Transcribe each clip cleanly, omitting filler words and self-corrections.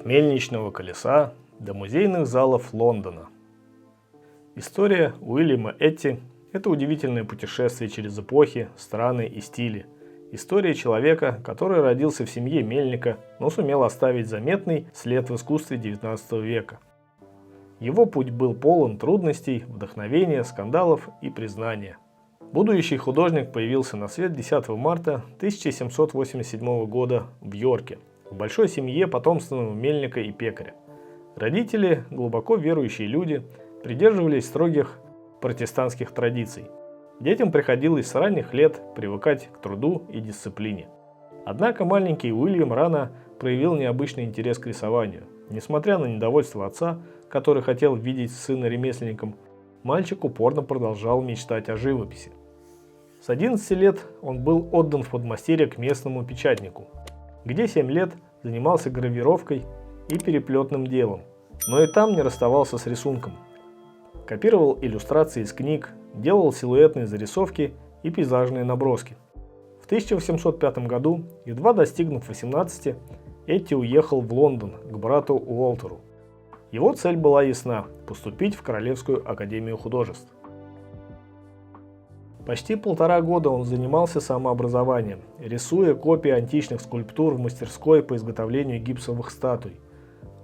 мельничного колеса до музейных залов Лондона. История Уильяма Этти – это удивительное путешествие через эпохи, страны и стили. История человека, который родился в семье мельника, но сумел оставить заметный след в искусстве XIX века. Его путь был полон трудностей, вдохновения, скандалов и признания. Будущий художник появился на свет 10 марта 1787 года в Йорке, в большой семье потомственного мельника и пекаря. Родители, глубоко верующие люди, придерживались строгих протестантских традиций. Детям приходилось с ранних лет привыкать к труду и дисциплине. Однако маленький Уильям рано проявил необычный интерес к рисованию. Несмотря на недовольство отца, который хотел видеть сына ремесленником, мальчик упорно продолжал мечтать о живописи. С 11 лет он был отдан в подмастерье к местному печатнику, где 7 лет занимался гравировкой и переплетным делом, но и там не расставался с рисунком. Копировал иллюстрации из книг, делал силуэтные зарисовки и пейзажные наброски. В 1805 году, едва достигнув 18, Этти уехал в Лондон к брату Уолтеру. Его цель была ясна – поступить в Королевскую академию художеств. Почти 1,5 года он занимался самообразованием, рисуя копии античных скульптур в мастерской по изготовлению гипсовых статуй.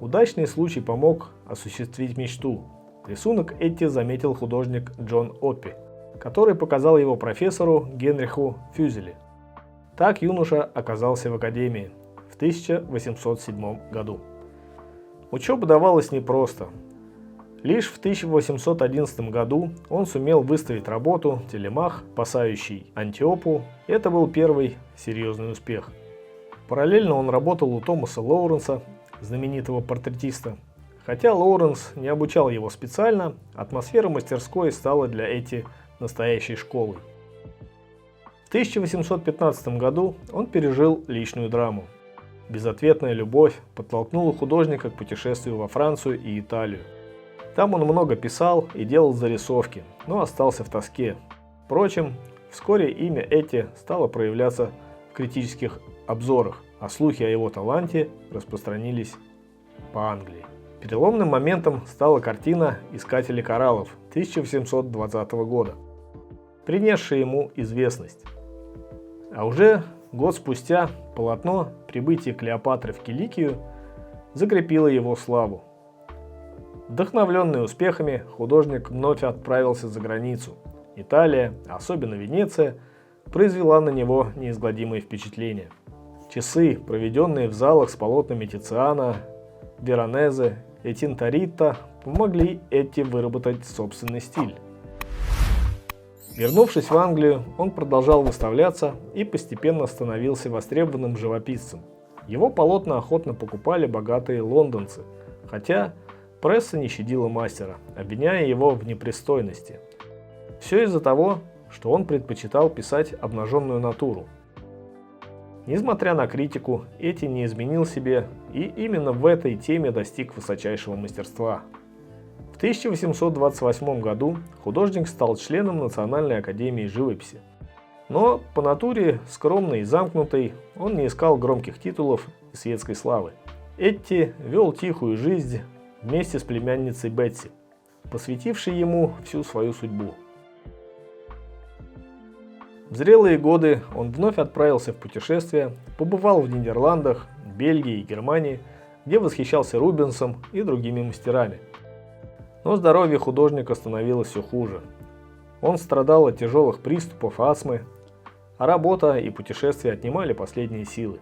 Удачный случай помог осуществить мечту. Рисунок Этти заметил художник Джон Оппи, который показал его профессору Генриху Фюзели. Так юноша оказался в академии в 1807 году. Учеба давалась непросто. Лишь в 1811 году он сумел выставить работу «Телемах, спасающий Антиопу». Это был первый серьезный успех. Параллельно он работал у Томаса Лоуренса, знаменитого портретиста. Хотя Лоуренс не обучал его специально, атмосфера мастерской стала для Этти настоящей школой. В 1815 году он пережил личную драму. Безответная любовь подтолкнула художника к путешествию во Францию и Италию. Там он много писал и делал зарисовки, но остался в тоске. Впрочем, вскоре имя Этти стало проявляться в критических обзорах, а слухи о его таланте распространились по Англии. Переломным моментом стала картина «Искатели кораллов» 1820 года, принесшая ему известность. А уже год спустя полотно «Прибытие Клеопатры в Киликию» закрепило его славу. Вдохновленный успехами, художник вновь отправился за границу. Италия, особенно Венеция, произвела на него неизгладимое впечатление. Часы, проведенные в залах с полотнами Тициана, Веронезе и Тинторетто, помогли Этти выработать собственный стиль. Вернувшись в Англию, он продолжал выставляться и постепенно становился востребованным живописцем. Его полотна охотно покупали богатые лондонцы, хотя пресса не щадила мастера, обвиняя его в непристойности. Все из-за того, что он предпочитал писать обнаженную натуру. Несмотря на критику, Этти не изменил себе и именно в этой теме достиг высочайшего мастерства. В 1828 году художник стал членом Национальной академии живописи. Но по натуре, скромной и замкнутой, он не искал громких титулов и светской славы. Этти вел тихую жизнь вместе с племянницей Бетси, посвятившей ему всю свою судьбу. В зрелые годы он вновь отправился в путешествие, побывал в Нидерландах, Бельгии и Германии, где восхищался Рубенсом и другими мастерами. Но здоровье художника становилось все хуже. Он страдал от тяжелых приступов астмы, а работа и путешествия отнимали последние силы.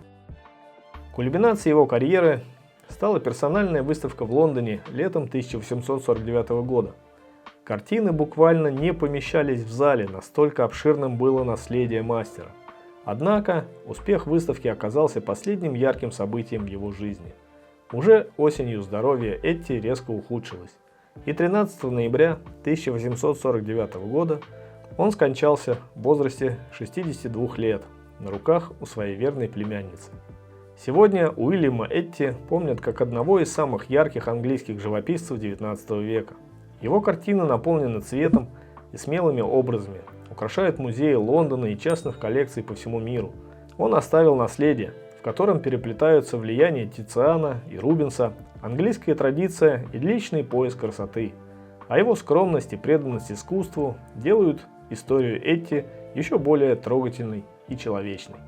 Кульминацией его карьеры стала персональная выставка в Лондоне летом 1849 года. Картины буквально не помещались в зале, настолько обширным было наследие мастера. Однако успех выставки оказался последним ярким событием в его жизни. Уже осенью здоровье Этти резко ухудшилось, и 13 ноября 1849 года он скончался в возрасте 62 лет на руках у своей верной племянницы. Сегодня Уильяма Этти помнят как одного из самых ярких английских живописцев XIX века. Его картины наполнены цветом и смелыми образами, украшают музеи Лондона и частных коллекций по всему миру. Он оставил наследие, в котором переплетаются влияния Тициана и Рубенса, английская традиция и личный поиск красоты, а его скромность и преданность искусству делают историю Этти еще более трогательной и человечной.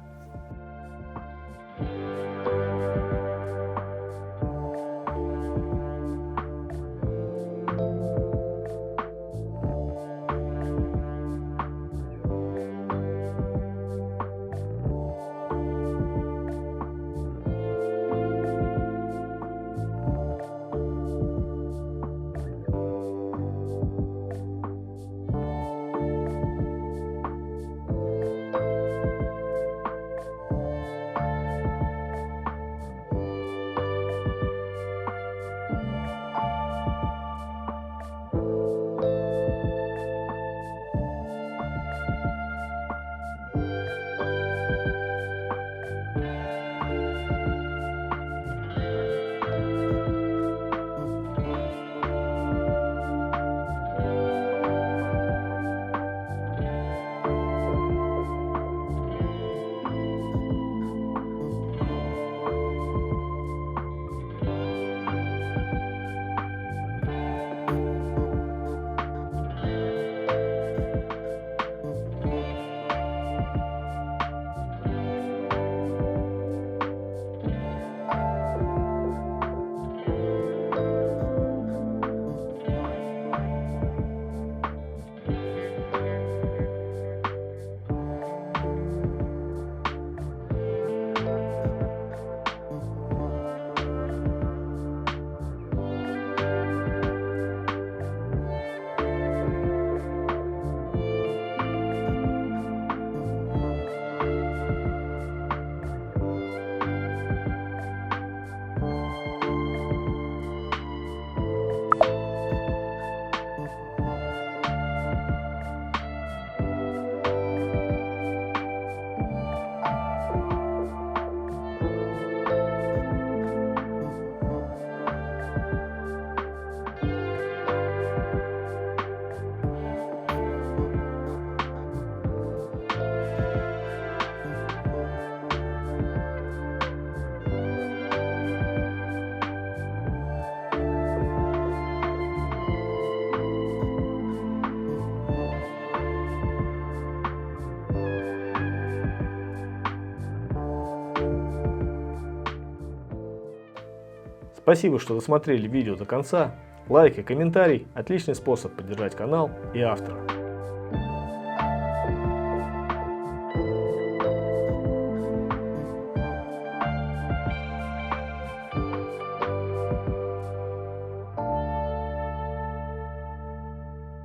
Спасибо, что досмотрели видео до конца. Лайк и комментарий – отличный способ поддержать канал и автора.